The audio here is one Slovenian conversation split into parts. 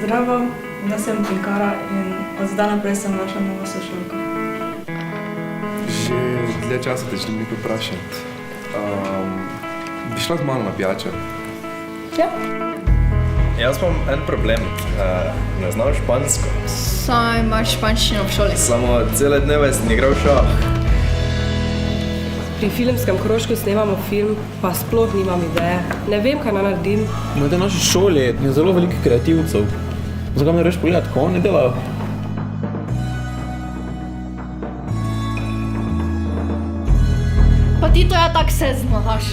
Zdravo, jaz sem Tinkara in od zdaj naprej sem vaša nova sošolka. Že dlje časa te želim nekaj vprašati. Bi šla z malo na pijačo? Ja. Jaz imam en problem, ne znam špansko. Saj imaš španščino v šoli. Samo cele dneve sem igral šah. Pri filmskem krožku snemamo film, pa sploh nimam ideje. Ne vem, kaj naj naredim. Na tej naši šoli je zelo veliko kreativcev. Zakaj ne reš pogledati, ko oni delajo? Pa ti to ja tak se znaš.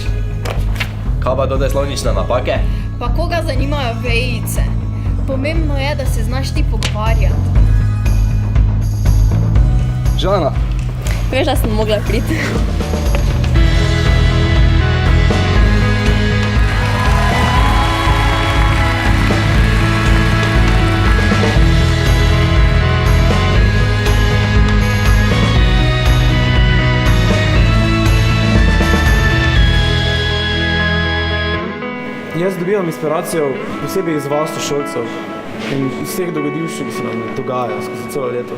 Kaj pa tode slovnične napake? Pa koga zanimajo vejice? Pomembno je, da se znaš ti pogovarjati. Žana. Veš, da sem mogla priti. Jaz dobivam inspiracijo posebej iz vas, sošolcev in iz vseh dogodivščih, ki se nam dogaja skozi celo leto.